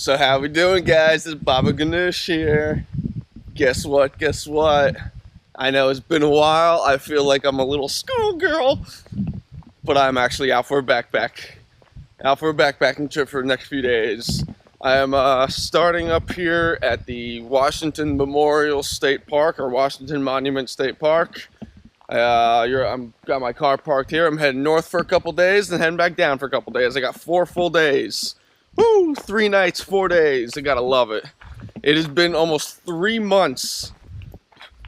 So how we doing, guys? It's Baba Ganoush here. Guess what? Guess what? I know it's been a while. I feel like I'm a little schoolgirl, but I'm actually out for a backpacking trip for the next few days. I am starting up here at the Washington Memorial State Park, or Washington Monument State Park. I'm got my car parked here. I'm heading north for a couple days, then heading back down for a couple days. I got 4 full days. Woo! 3 nights, 4 days. I gotta love it. It has been almost 3 months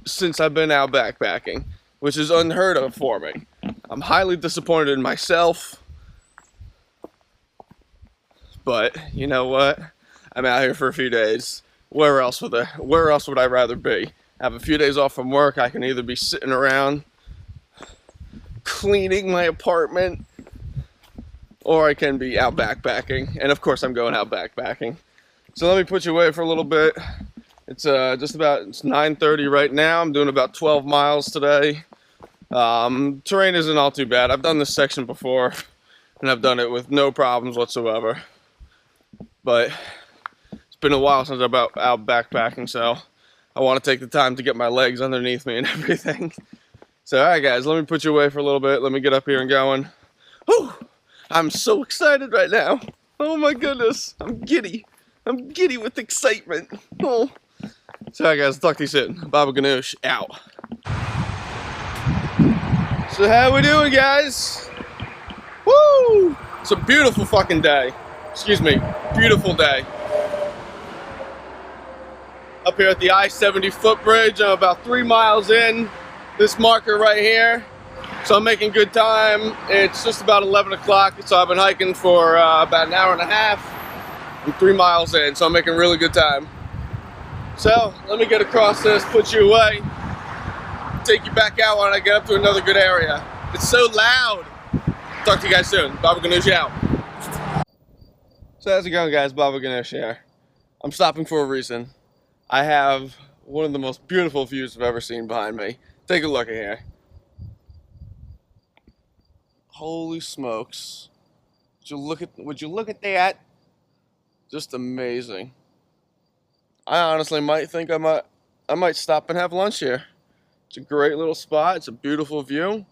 since I've been out backpacking, which is unheard of for me. I'm highly disappointed in myself, but you know what? I'm out here for a few days. Where else would I rather be? Have a few days off from work. I can either be sitting around cleaning my apartment, or I can be out backpacking. And of course I'm going out backpacking. So let me put you away for a little bit. It's it's 9:30 right now. I'm doing about 12 miles today. Terrain isn't all too bad. I've done this section before, and I've done it with no problems whatsoever. But it's been a while since I've been out backpacking, so I want to take the time to get my legs underneath me and everything. So alright guys, let me put you away for a little bit. Let me get up here and going. Whew! I'm so excited right now. Oh my goodness, I'm giddy. I'm giddy with excitement. Oh. So alright guys, talk to you soon. Baba Ganoush out. So how we doing, guys? Woo! It's a beautiful fucking day. Excuse me, beautiful day. Up here at the I-70 footbridge, I'm about 3 miles in. This marker right here. So I'm making good time. It's just about 11 o'clock, so I've been hiking for about an hour and a half. I'm 3 miles in, so I'm making really good time. So let me get across this, put you away, take you back out when I get up to another good area. It's so loud. Talk to you guys soon. Baba Ganoush out. So how's it going, guys? Baba Ganoush here. I'm stopping for a reason. I have one of the most beautiful views I've ever seen behind me. Take a look at here. Holy smokes. Would you look at that? Just amazing. I honestly might think I might stop and have lunch here. It's a great little spot. It's a beautiful view.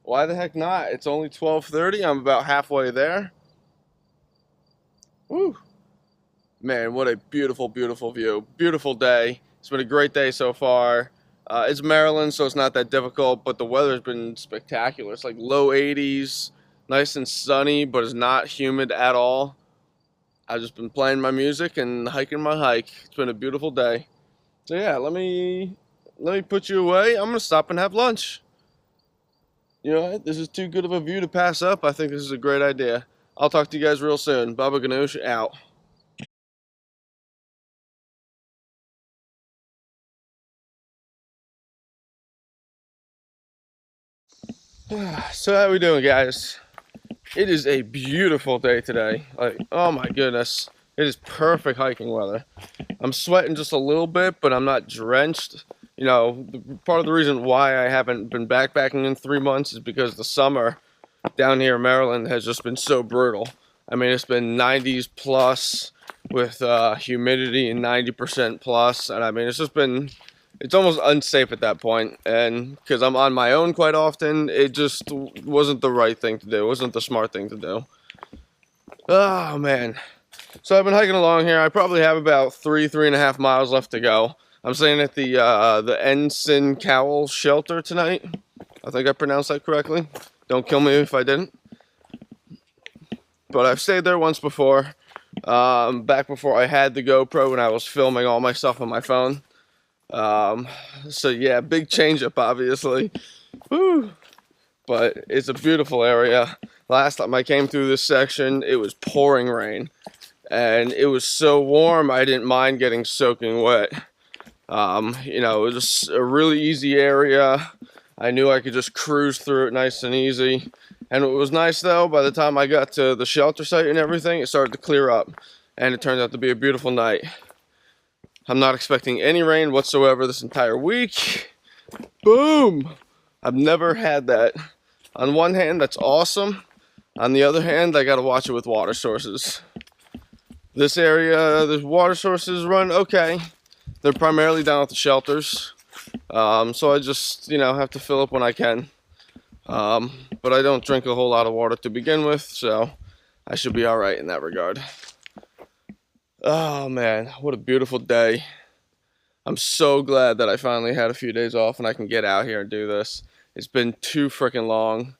Why the heck not? It's only 12:30. I'm about halfway there. Woo. Man, what a beautiful, beautiful view. Beautiful day. It's been a great day so far. It's Maryland, so it's not that difficult, but the weather's been spectacular. It's like low 80s, nice and sunny, but it's not humid at all. I've just been playing my music and hiking my hike. It's been a beautiful day. So yeah, let me put you away. I'm gonna stop and have lunch. You know what? This is too good of a view to pass up. I think this is a great idea. I'll talk to you guys real soon. Baba Ganoush out. So how we doing, guys? It is a beautiful day today. Like, oh my goodness, it is perfect hiking weather. I'm sweating just a little bit, but I'm not drenched. You know, part of the reason why I haven't been backpacking in 3 months is because the summer down here in Maryland has just been so brutal. I mean, it's been 90s plus with humidity and 90% plus, and I mean, it's almost unsafe at that point. And because I'm on my own quite often, it just wasn't the right thing to do. It wasn't the smart thing to do. Oh man. So I've been hiking along here. I probably have about 3.5 miles left to go. I'm staying at the Ensign Cowl shelter tonight. I think I pronounced that correctly. Don't kill me if I didn't. But I've stayed there once before. Back before I had the GoPro when I was filming all my stuff on my phone. So yeah, big change up obviously. Woo. But it's a beautiful area. Last time I came through this section, it was pouring rain. And it was so warm, I didn't mind getting soaking wet. You know, it was a really easy area. I knew I could just cruise through it nice and easy. And it was nice though, by the time I got to the shelter site and everything, it started to clear up. And it turned out to be a beautiful night. I'm not expecting any rain whatsoever this entire week. Boom! I've never had that. On one hand, that's awesome. On the other hand, I gotta watch it with water sources. This area, the water sources run okay. They're primarily down at the shelters. So I just, have to fill up when I can. But I don't drink a whole lot of water to begin with, so I should be all right in that regard. Oh man, what a beautiful day. I'm so glad that I finally had a few days off and I can get out here and do this. It's been too freaking long.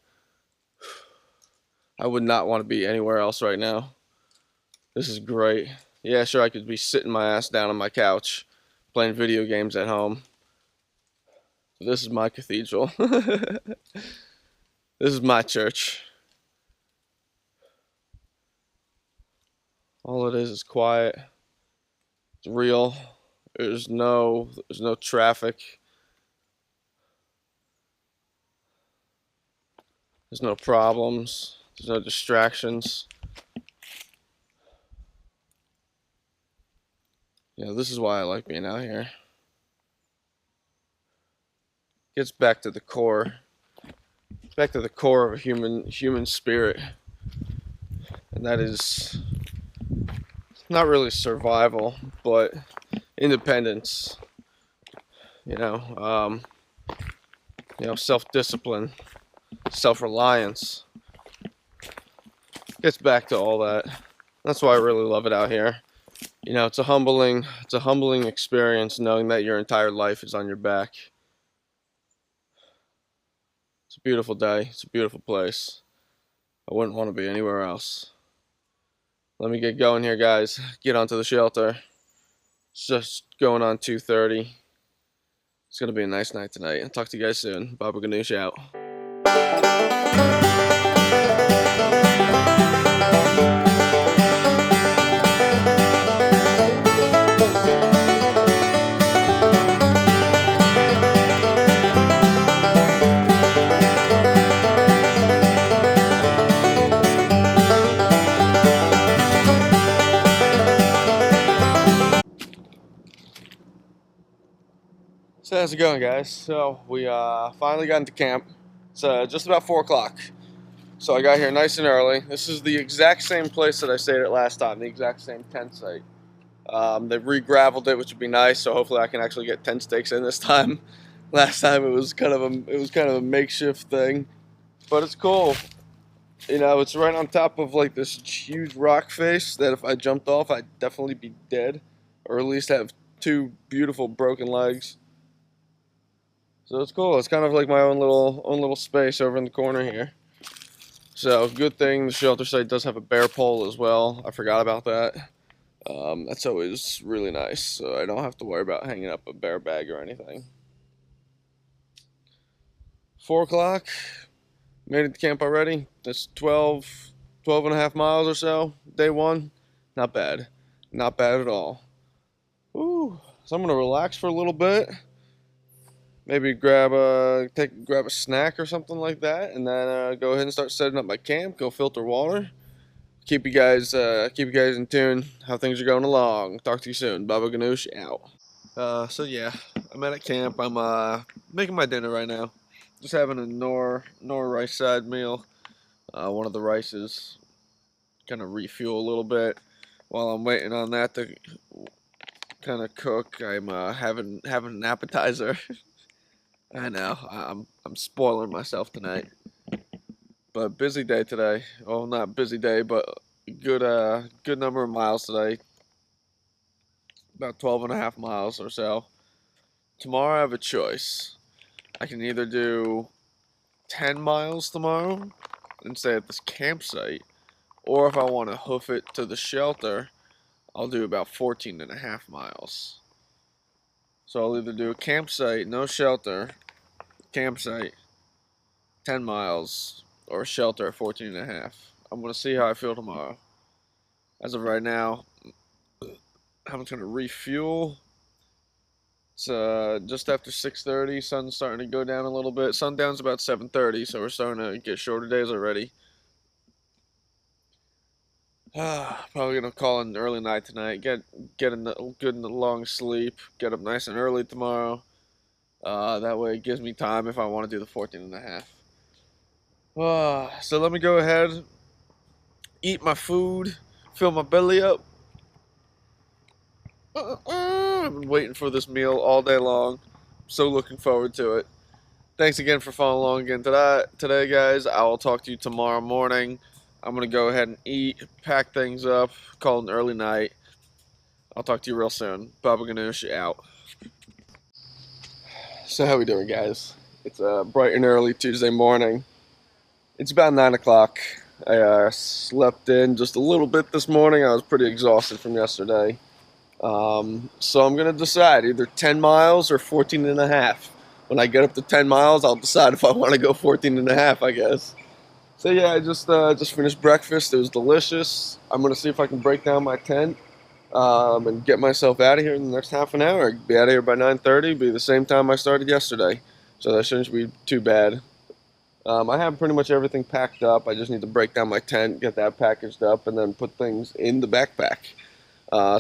I would not want to be anywhere else right now. This is great. Yeah, sure, I could be sitting my ass down on my couch playing video games at home. This is my cathedral. This is my church. All it is quiet. It's real. There's no traffic. There's no problems. There's no distractions. This is why I like being out here. Gets back to the core. Back to the core of a human spirit. And that is not really survival, but independence. Self-discipline, self-reliance. Gets back to all that. That's why I really love it out here. It's a humbling experience knowing that your entire life is on your back. It's a beautiful day. It's a beautiful place. I wouldn't want to be anywhere else. Let me get going here, guys. Get onto the shelter. It's just going on 2:30. It's going to be a nice night tonight. I'll talk to you guys soon. Baba Ganoush out. So how's it going, guys? So we finally got into camp. It's just about 4 o'clock. So I got here nice and early. This is the exact same place that I stayed at last time, the exact same tent site. They've re-graveled it, which would be nice. So hopefully I can actually get tent stakes in this time. Last time it was kind of a makeshift thing, but it's cool. It's right on top of like this huge rock face that if I jumped off, I'd definitely be dead, or at least have 2 beautiful broken legs. So it's cool. It's kind of like my own little space over in the corner here. So good thing the shelter site does have a bear pole as well. I forgot about that. That's always really nice. So I don't have to worry about hanging up a bear bag or anything. 4 o'clock. Made it to camp already. That's 12 and a half miles or so. Day 1. Not bad. Not bad at all. Woo. So I'm going to relax for a little bit. Maybe grab a snack or something like that, and then go ahead and start setting up my camp. Go filter water. Keep you guys in tune. How things are going along. Talk to you soon. Baba Ganoush out. So yeah, I'm at camp. I'm making my dinner right now. Just having a nor rice side meal. One of the rices kind of refuel a little bit while I'm waiting on that to kind of cook. I'm having an appetizer. I know, I'm spoiling myself tonight, but busy day today. Well, not busy day, but good number of miles today. About 12 and a half miles or so. Tomorrow I have a choice. I can either do 10 miles tomorrow and stay at this campsite, or if I want to hoof it to the shelter, I'll do about 14 and a half miles. So I'll either do a campsite, no shelter, campsite, 10 miles, or a shelter at 14 and a half. I'm going to see how I feel tomorrow. As of right now, I'm just going to refuel. It's just after 6:30. Sun's starting to go down a little bit. Sundown's about 7:30, so we're starting to get shorter days already. Probably gonna call it an early night tonight. Get a good long sleep. Get up nice and early tomorrow. That way it gives me time if I want to do the 14 and a half. So let me go ahead, eat my food, fill my belly up, I've been waiting for this meal all day long. So looking forward to it. Thanks again for following along again today, guys. I will talk to you tomorrow morning. I'm gonna go ahead and eat, pack things up, call it an early night. I'll talk to you real soon. Baba Ganoush out. So how we doing, guys? It's a bright and early Tuesday morning. It's about 9 o'clock. I slept in just a little bit this morning. I was pretty exhausted from yesterday. So I'm going to decide either 10 miles or 14 and a half. When I get up to 10 miles, I'll decide if I want to go 14 and a half, I guess. So yeah, I just finished breakfast. It was delicious. I'm going to see if I can break down my tent and get myself out of here in the next half an hour. Be out of here by 9:30, be the same time I started yesterday. So that shouldn't be too bad. I have pretty much everything packed up. I just need to break down my tent, get that packaged up, and then put things in the backpack.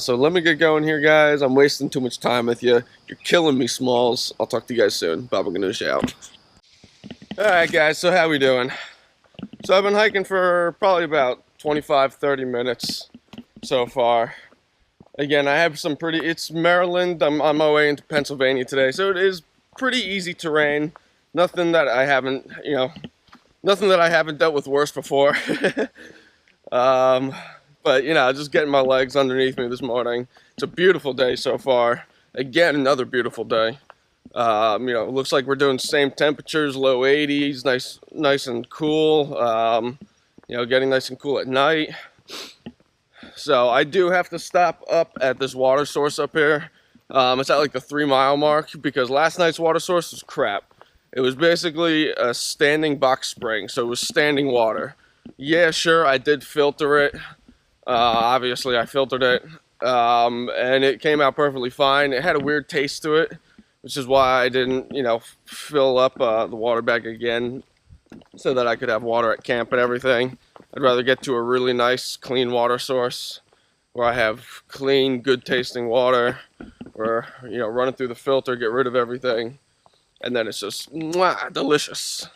So let me get going here, guys. I'm wasting too much time with you. You're killing me, Smalls. I'll talk to you guys soon. Baba Ganoush out. Alright, guys, so how we doing? So I've been hiking for probably about 25-30 minutes so far. Again, I have some pretty... It's Maryland. I'm on my way into Pennsylvania today, so it is pretty easy terrain. Nothing that I haven't, nothing that I haven't dealt with worse before. But, just getting my legs underneath me this morning. It's a beautiful day so far. Again, another beautiful day. It looks like we're doing same temperatures, low 80s, nice and cool. Getting nice and cool at night. So I do have to stop up at this water source up here. It's at like the 3-mile mark because last night's water source was crap. It was basically a standing box spring, so it was standing water. Yeah, sure, I did filter it. Obviously, I filtered it, and it came out perfectly fine. It had a weird taste to it, which is why I didn't, fill up the water bag again so that I could have water at camp and everything. I'd rather get to a really nice, clean water source where I have clean, good-tasting water, where, running through the filter, get rid of everything. And then it's just delicious.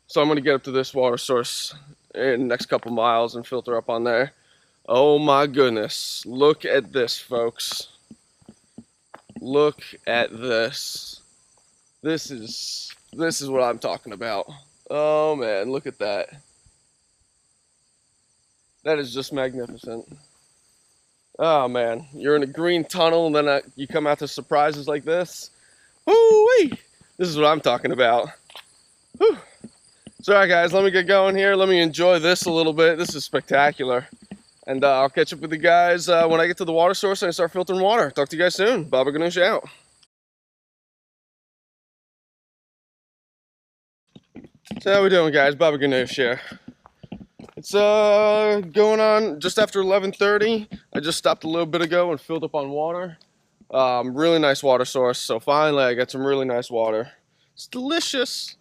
So I'm going to get up to this water source in the next couple miles and filter up on there. Oh my goodness. Look at this, folks. Look at this. This is what I'm talking about. Oh man, look at that. That is just magnificent. Oh man, you're in a green tunnel and then you come out to surprises like this. Woo-wee! This is what I'm talking about. Whew. So, alright guys, let me get going here. Let me enjoy this a little bit. This is spectacular. And I'll catch up with you guys when I get to the water source and I start filtering water. Talk to you guys soon. Baba Ganoush out. So how we doing, guys? Baba Ganoush here. It's going on just after 11:30. I just stopped a little bit ago and filled up on water. Really nice water source, so finally I got some really nice water. It's delicious.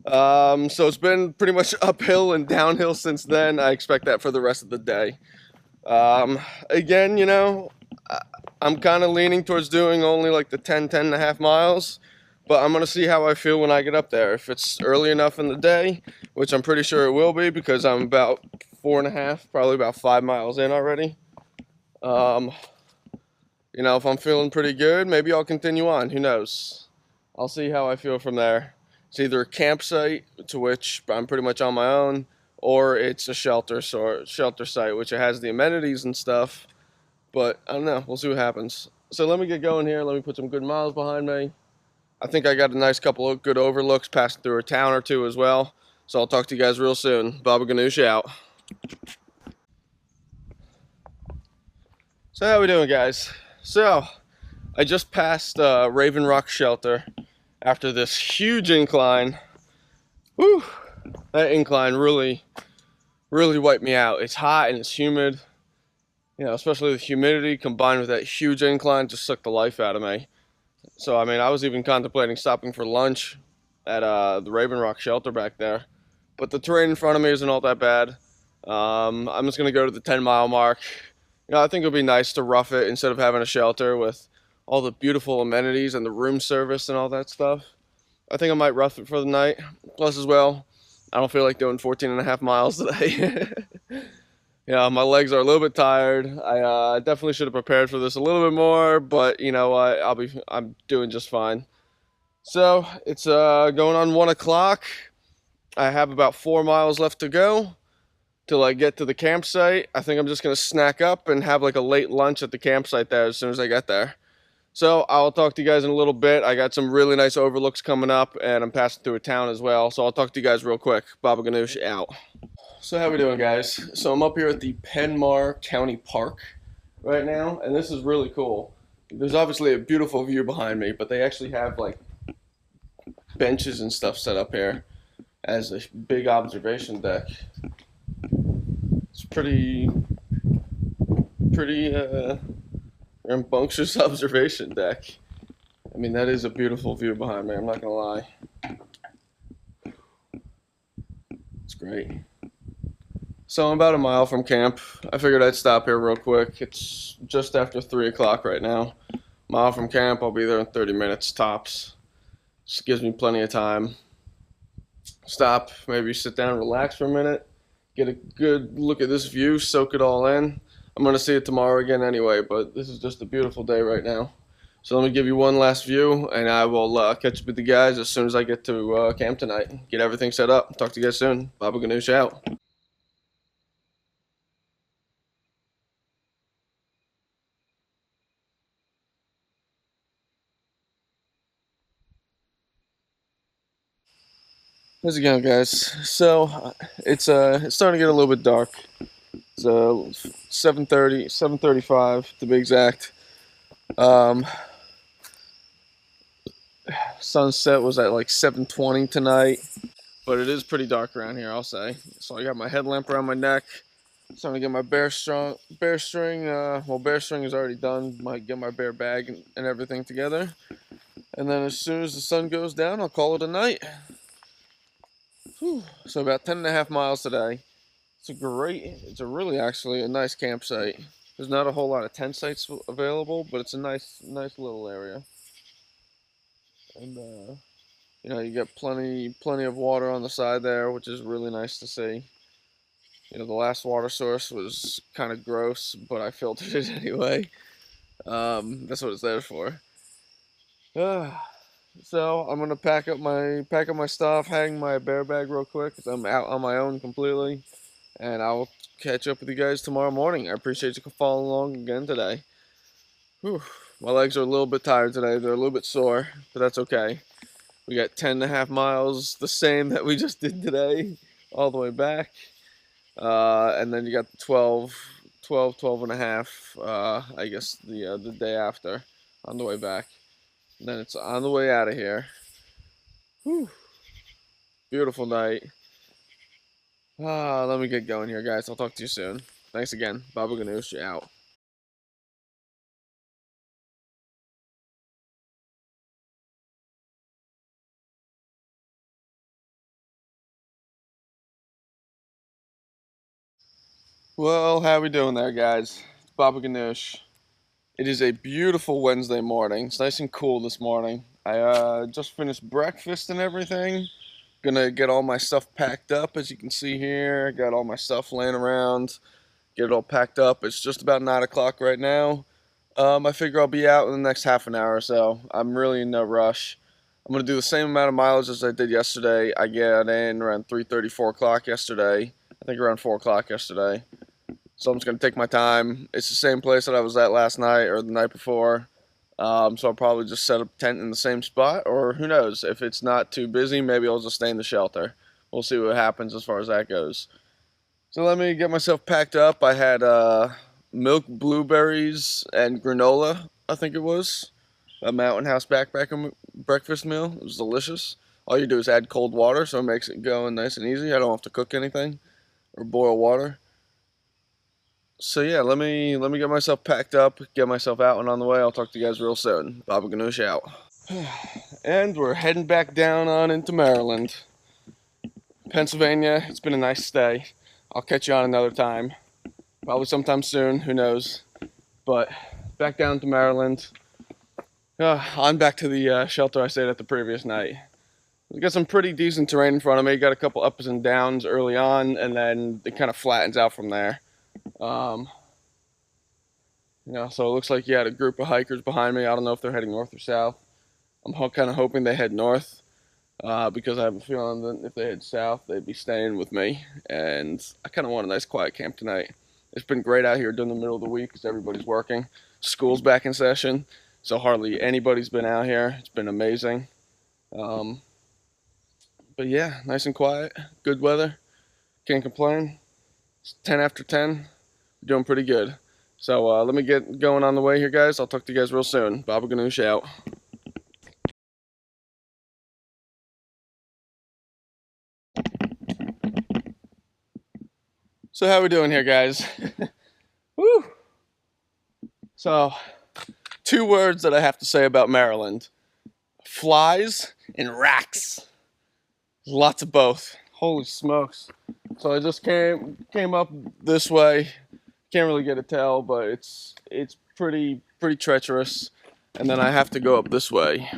So it's been pretty much uphill and downhill since then. I expect that for the rest of the day. Again, I'm kind of leaning towards doing only like the 10 and a half miles, but I'm going to see how I feel when I get up there. If it's early enough in the day, which I'm pretty sure it will be because I'm about 4.5, probably about 5 miles in already. If I'm feeling pretty good, maybe I'll continue on. Who knows? I'll see how I feel from there. It's either a campsite, to which I'm pretty much on my own, or it's a shelter site, which it has the amenities and stuff. But I don't know. We'll see what happens. So let me get going here. Let me put some good miles behind me. I think I got a nice couple of good overlooks passing through a town or two as well. So I'll talk to you guys real soon. Baba Ganoush out. So how we doing, guys? So I just passed Raven Rock Shelter after this huge incline. Whew, that incline really wiped me out. It's hot and it's humid. Especially the humidity combined with that huge incline just sucked the life out of me. So, I was even contemplating stopping for lunch at the Raven Rock Shelter back there. But the terrain in front of me isn't all that bad. I'm just going to go to the 10-mile mark. I think it would be nice to rough it instead of having a shelter with all the beautiful amenities and the room service and all that stuff. I think I might rough it for the night. Plus, as well, I don't feel like doing 14 and a half miles today. Yeah, my legs are a little bit tired. I definitely should have prepared for this a little bit more, but you know what? I'm doing just fine. So it's going on 1 o'clock. I have about 4 miles left to go till I get to the campsite. I think I'm just gonna snack up and have like a late lunch at the campsite there as soon as I get there. So I'll talk to you guys in a little bit. I got some really nice overlooks coming up, and I'm passing through a town as well. So I'll talk to you guys real quick. Baba Ganoush out. So how we doing, guys? So I'm up here at the Penmar County Park right now, and this is really cool. There's obviously a beautiful view behind me, but they actually have like benches and stuff set up here as a big observation deck. It's pretty rambunctious observation deck. I mean, that is a beautiful view behind me. I'm not gonna lie. It's great. So I'm about a mile from camp. I figured I'd stop here real quick. It's just after 3 o'clock right now. Mile from camp, I'll be there in 30 minutes tops. Just gives me plenty of time. Stop, maybe sit down, relax for a minute, get a good look at this view, soak it all in. I'm gonna see it tomorrow again anyway, but this is just a beautiful day right now. So let me give you one last view, and I will catch up with the guys as soon as I get to camp tonight. Get everything set up. Talk to you guys soon. Baba Ganoush out. How's it going, guys? So it's starting to get a little bit dark. It's 7:30, 7:35 to be exact. Um, Sunset was at like 7:20 tonight, but it is pretty dark around here, I'll say. So I got my headlamp around my neck. Starting to get my bear string. Well, bear string is already done. Might get my bear bag and everything together, and then as soon as the sun goes down, I'll call it a night. Whew. So about 10.5 miles today. It's a really actually a nice campsite. There's not a whole lot of tent sites available, but it's a nice little area. And you know, you get plenty of water on the side there, which is really nice to see. You know, the last water source was kind of gross, but I filtered it anyway. That's what it's there for. So I'm gonna pack up my stuff, hang my bear bag real quick, cause I'm out on my own completely, and I'll catch up with you guys tomorrow morning. I appreciate you following along again today. Whew. My legs are a little bit tired today. They're a little bit sore, but that's okay. We got 10.5 miles, the same that we just did today, all the way back. And then you got the 12 and a half, I guess the day after on the way back. And then it's on the way out of here. Whew. Beautiful night. Let me get going here, guys. I'll talk to you soon. Thanks again. Baba Ganoush out. Well, how we doing there, guys? It's Baba Ganoush. It is a beautiful Wednesday morning. It's nice and cool this morning. I just finished breakfast and everything. Gonna get all my stuff packed up, as you can see here. Got all my stuff laying around. Get it all packed up. It's just about 9 o'clock right now. I figure I'll be out in the next half an hour or so. I'm really in no rush. I'm gonna do the same amount of mileage as I did yesterday. I got in around 3:30, 4 o'clock yesterday. I think around 4 o'clock yesterday. So I'm just gonna take my time. It's the same place that I was at last night or the night before. So I'll probably just set up tent in the same spot, or who knows? If it's not too busy, maybe I'll just stay in the shelter. We'll see what happens as far as that goes. So let me get myself packed up. I had milk, blueberries, and granola, I think it was. A Mountain House backpacker breakfast meal. It was delicious. All you do is add cold water, so it makes it going nice and easy. I don't have to cook anything or boil water. So yeah, let me get myself packed up, get myself out and on the way. I'll talk to you guys real soon. Baba Ganoush out. And we're heading back down on into Maryland. Pennsylvania, it's been a nice stay. I'll catch you on another time. Probably sometime soon, who knows. But back down to Maryland. On back to the shelter I stayed at the previous night. We got some pretty decent terrain in front of me. Got a couple ups and downs early on, and then it kind of flattens out from there. Um, so it looks like you had a group of hikers behind me. I don't know if they're heading north or south. I'm kind of hoping they head north, because I have a feeling that if they head south, they'd be staying with me. And I kind of want a nice quiet camp tonight. It's been great out here during the middle of the week because everybody's working. School's back in session, so hardly anybody's been out here. It's been amazing. Um, but yeah, nice and quiet, good weather. Can't complain. It's 10 after 10. We're doing pretty good. So let me get going on the way here, guys. I'll talk to you guys real soon. Baba Ganoush out. So how we doing here, guys? Woo! So, two words that I have to say about Maryland: flies and racks. Lots of both. Holy smokes! So I just came up this way. Can't really get a tell, but it's pretty treacherous. And then I have to go up this way.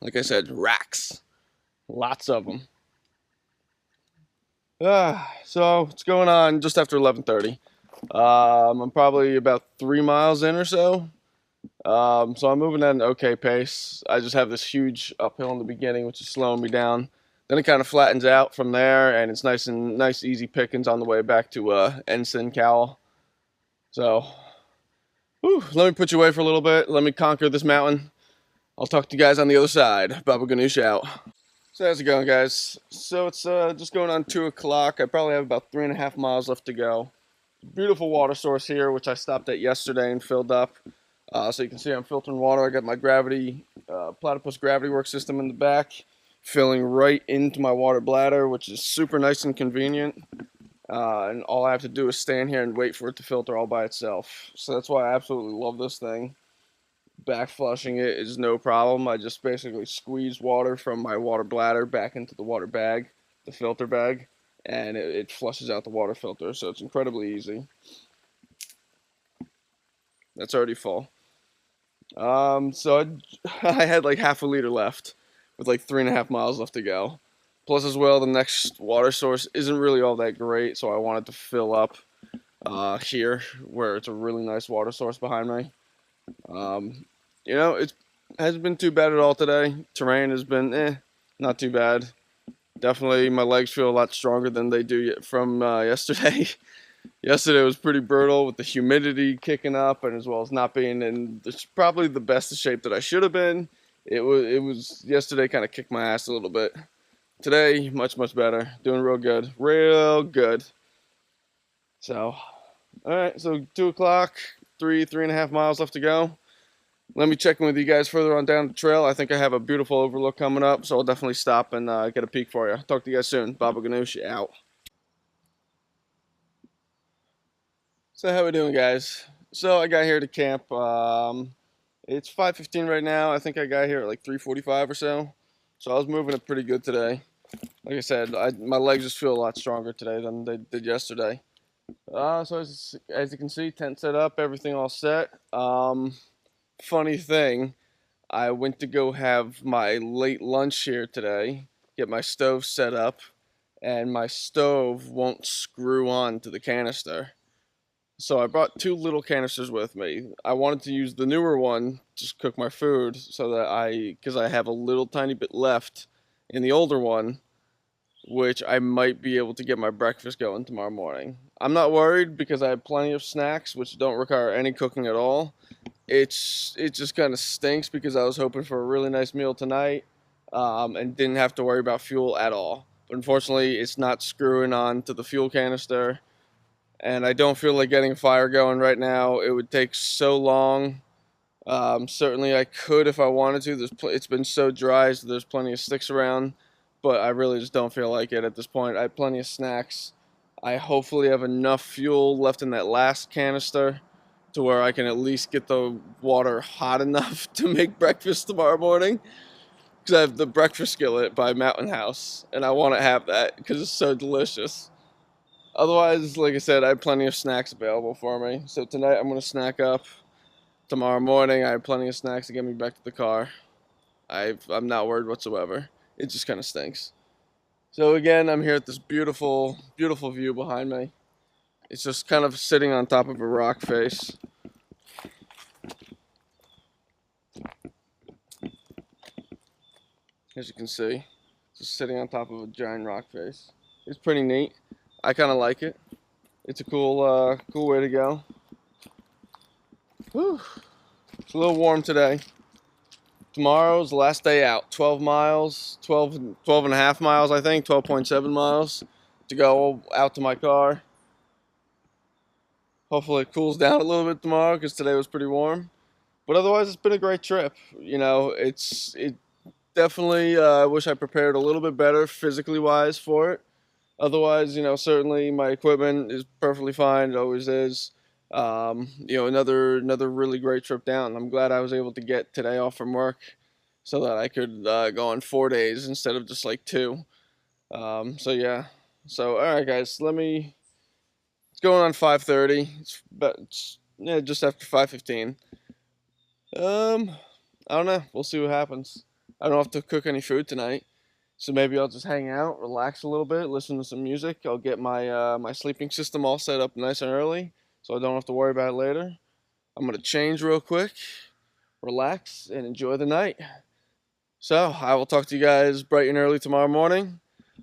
Like I said, racks. Lots of them. So what's going on just after 11:30? I'm probably about 3 miles in or so. So I'm moving at an okay pace. I just have this huge uphill in the beginning, which is slowing me down. Then it kind of flattens out from there, and it's nice, easy pickings on the way back to Ensign Cowell. So, let me put you away for a little bit. Let me conquer this mountain. I'll talk to you guys on the other side. Baba Ganoush out. So how's it going, guys? So it's just going on 2 o'clock. I probably have about 3.5 miles left to go. Beautiful water source here, which I stopped at yesterday and filled up. So you can see I'm filtering water. I got my Platypus Gravity Works system in the back, filling right into my water bladder, which is super nice and convenient. And all I have to do is stand here and wait for it to filter all by itself. So that's why I absolutely love this thing. Back flushing it is no problem. I just basically squeeze water from my water bladder back into the water bag, the filter bag, and it flushes out the water filter. So it's incredibly easy. That's already full. So I had like half a liter left with like 3.5 miles left to go. Plus, as well, the next water source isn't really all that great, so I wanted to fill up here where it's a really nice water source behind me. It hasn't been too bad at all today. Terrain has been not too bad. Definitely, my legs feel a lot stronger than they do from yesterday. Yesterday was pretty brutal with the humidity kicking up, and as well as not being in probably the best shape that I should have been. It was yesterday kind of kicked my ass a little bit. Today, much better. Doing real good. So, all right. So 2 o'clock, 3.5 miles left to go. Let me check in with you guys further on down the trail. I think I have a beautiful overlook coming up, so I'll definitely stop and get a peek for you. Talk to you guys soon. Baba Ganoush out. So how we doing, guys? So I got here to camp. It's 5:15 right now. I think I got here at like 3:45 or so. So I was moving it pretty good today. Like I said, my legs just feel a lot stronger today than they did yesterday. So as you can see, tent set up, everything all set. Funny thing, I went to go have my late lunch here today, get my stove set up, and my stove won't screw on to the canister. So I brought 2 little canisters with me. I wanted to use the newer one to cook my food so that because I have a little tiny bit left in the older one, which I might be able to get my breakfast going tomorrow morning. I'm not worried because I have plenty of snacks which don't require any cooking at all. It just kind of stinks because I was hoping for a really nice meal tonight, and didn't have to worry about fuel at all. But unfortunately, it's not screwing on to the fuel canister. And I don't feel like getting a fire going right now. It would take so long. Certainly I could if I wanted to. It's been so dry, so there's plenty of sticks around, but I really just don't feel like it at this point. I have plenty of snacks. I hopefully have enough fuel left in that last canister to where I can at least get the water hot enough to make breakfast tomorrow morning. Because I have the breakfast skillet by Mountain House, and I want to have that because it's so delicious. Otherwise, like I said, I have plenty of snacks available for me. So tonight I'm going to snack up. Tomorrow morning I have plenty of snacks to get me back to the car. I'm not worried whatsoever. It just kind of stinks. So again, I'm here at this beautiful, beautiful view behind me. It's just kind of sitting on top of a rock face. As you can see, just sitting on top of a giant rock face. It's pretty neat. I kind of like it. It's a cool way to go. Whew. It's a little warm today. Tomorrow's the last day out. 12 miles, 12 and a half miles, I think, 12.7 miles to go out to my car. Hopefully it cools down a little bit tomorrow because today was pretty warm. But otherwise, it's been a great trip. You know, it definitely, I wish I prepared a little bit better physically wise for it. Otherwise, you know, certainly my equipment is perfectly fine. It always is. You know, another really great trip down. I'm glad I was able to get today off from work so that I could go on 4 days instead of just like 2. So yeah. So all right, guys. It's going on 5:30. It's yeah, just after 5:15. I don't know. We'll see what happens. I don't have to cook any food tonight. So maybe I'll just hang out, relax a little bit, listen to some music. I'll get my my sleeping system all set up nice and early, so I don't have to worry about it later. I'm gonna change real quick, relax, and enjoy the night. So I will talk to you guys bright and early tomorrow morning.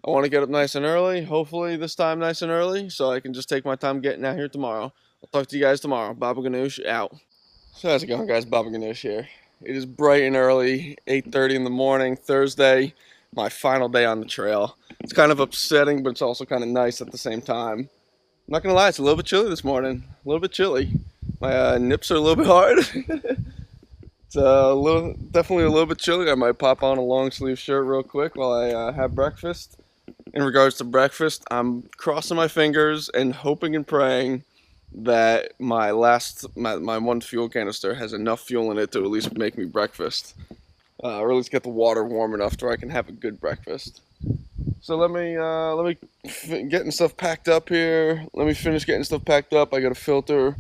I want to get up nice and early, hopefully this time nice and early, so I can just take my time getting out here tomorrow. I'll talk to you guys tomorrow. Baba Ganoush out. So how's it going, guys? Baba Ganoush here. It is bright and early, 8:30 in the morning, Thursday. My final day on the trail. It's kind of upsetting, but it's also kind of nice at the same time. I'm not gonna lie, it's a little bit chilly this morning. A little bit chilly. My nips are a little bit hard. It's definitely a little bit chilly. I might pop on a long sleeve shirt real quick while I have breakfast. In regards to breakfast, I'm crossing my fingers and hoping and praying that my one fuel canister has enough fuel in it to at least make me breakfast. Or at least get the water warm enough to where I can have a good breakfast. So let me getting stuff packed up here. Let me finish getting stuff packed up. I got to filter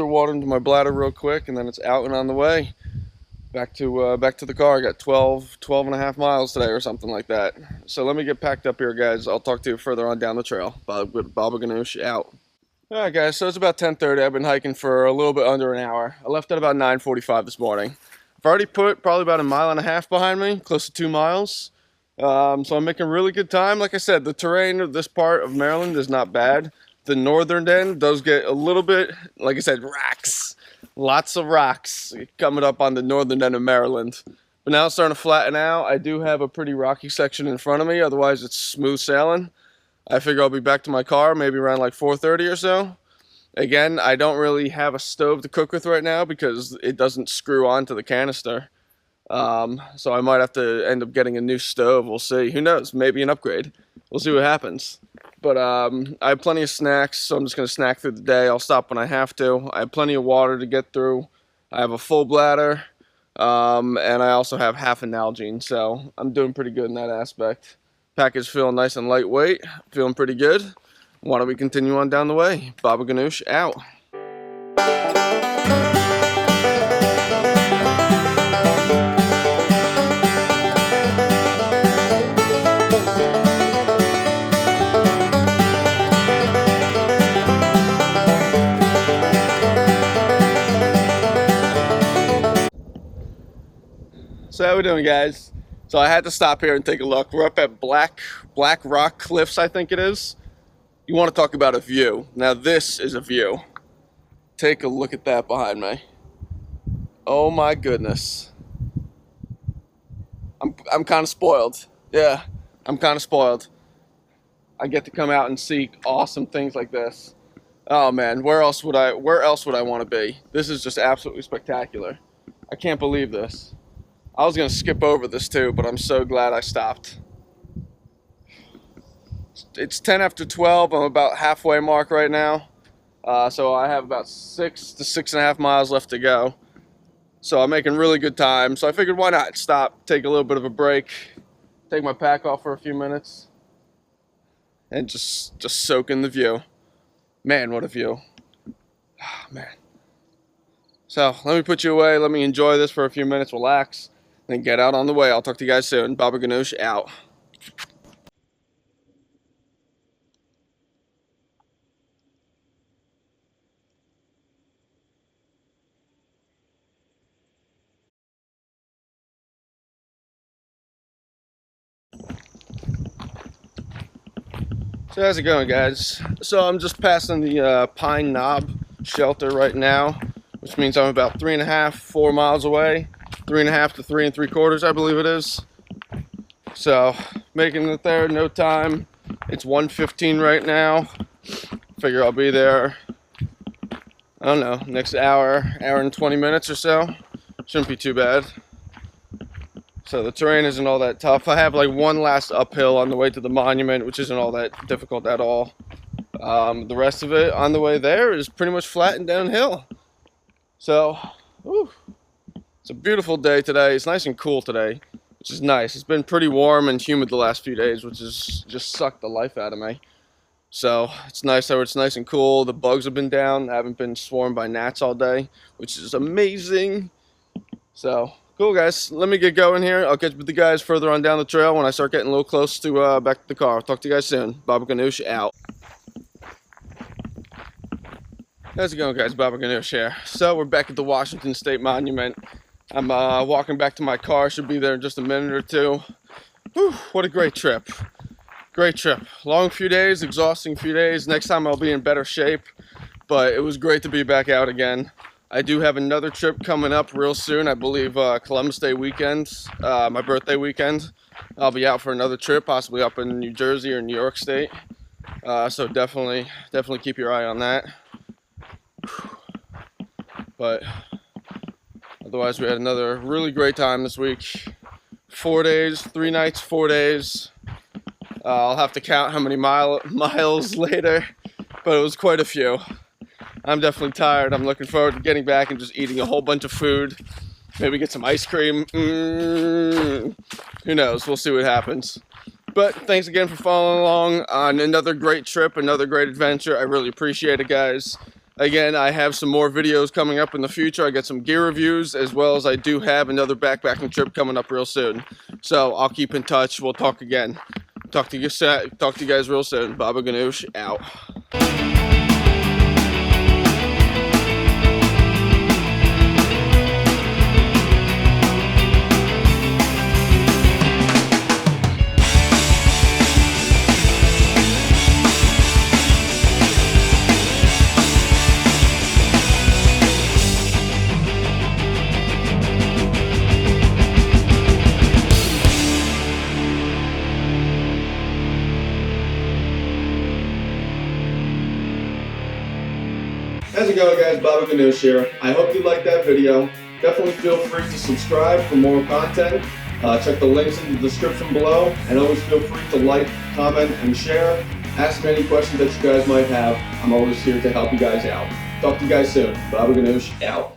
water into my bladder real quick, and then it's out and on the way. Back to the car. I got 12 and a half miles today or something like that. So let me get packed up here, guys. I'll talk to you further on down the trail. Baba Ganoush out. All right, guys. So it's about 10:30. I've been hiking for a little bit under an hour. I left at about 9:45 this morning. I've already put probably about 1.5 miles behind me, close to 2 miles. So I'm making really good time. Like I said, the terrain of this part of Maryland is not bad. The northern end does get a little bit, like I said, rocks. Lots of rocks coming up on the northern end of Maryland. But now it's starting to flatten out. I do have a pretty rocky section in front of me. Otherwise, it's smooth sailing. I figure I'll be back to my car maybe around like 4:30 or so. Again, I don't really have a stove to cook with right now because it doesn't screw onto the canister. So I might have to end up getting a new stove. We'll see. Who knows? Maybe an upgrade. We'll see what happens. But I have plenty of snacks, so I'm just going to snack through the day. I'll stop when I have to. I have plenty of water to get through. I have a full bladder, and I also have half an Nalgene, so I'm doing pretty good in that aspect. Package feeling nice and lightweight. Feeling pretty good. Why don't we continue on down the way? Baba Ganoush out. So how we doing, guys? So I had to stop here and take a look. We're up at Black Rock Cliffs, I think it is. You want to talk about a view. Now this is a view. Take a look at that behind me. Oh my goodness. I'm kind of spoiled. Yeah, I'm kind of spoiled. I get to come out and see awesome things like this. Oh man, where else would I want to be? This is just absolutely spectacular. I can't believe this. I was gonna skip over this too, but I'm so glad I stopped. It's 10 after 12. I'm about halfway mark right now. So I have about 6 to 6.5 miles left to go. So I'm making really good time. So I figured why not stop, take a little bit of a break, take my pack off for a few minutes, and just soak in the view. Man, what a view. Oh, man. So let me put you away. Let me enjoy this for a few minutes, relax, then get out on the way. I'll talk to you guys soon. Baba Ganoush out. So how's it going, guys? So I'm just passing the Pine Knob shelter right now, which means I'm about 3.5, 4 miles away. 3.5 to 3 3/4, I believe it is. So making it there in no time. It's 1:15 right now. Figure I'll be there, I don't know, next hour and 20 minutes or so. Shouldn't be too bad. So the terrain isn't all that tough. I have like one last uphill on the way to the monument, which isn't all that difficult at all. The rest of it on the way there is pretty much flat and downhill. So, whew, it's a beautiful day today. It's nice and cool today, which is nice. It's been pretty warm and humid the last few days, which has just sucked the life out of me. So it's nice that it's nice and cool. The bugs have been down. I haven't been swarmed by gnats all day, which is amazing. So cool, guys. Let me get going here. I'll catch with the guys further on down the trail when I start getting a little close to back to the car. I'll talk to you guys soon. Baba Ganoush out. How's it going, guys? Baba Ganoush here. So we're back at the Washington State Monument. I'm walking back to my car. Should be there in just a minute or two. Whew, what a great trip. Great trip. Long few days, exhausting few days. Next time I'll be in better shape. But it was great to be back out again. I do have another trip coming up real soon. I believe Columbus Day weekend, my birthday weekend. I'll be out for another trip, possibly up in New Jersey or New York State. So definitely keep your eye on that. But otherwise, we had another really great time this week. 4 days, 3 nights, 4 days. I'll have to count how many miles later, but it was quite a few. I'm definitely tired. I'm looking forward to getting back and just eating a whole bunch of food. Maybe get some ice cream. Who knows? We'll see what happens. But thanks again for following along on another great trip, another great adventure. I really appreciate it, guys. Again, I have some more videos coming up in the future. I got some gear reviews, as well as I do have another backpacking trip coming up real soon. So I'll keep in touch. We'll talk again. Talk to you guys real soon. Baba Ganoush out. How's it going, guys? Baba Ganoush here. I hope you liked that video. Definitely feel free to subscribe for more content. Check the links in the description below, and always feel free to like, comment, and share. Ask me any questions that you guys might have. I'm always here to help you guys out. Talk to you guys soon. Baba Ganoush out.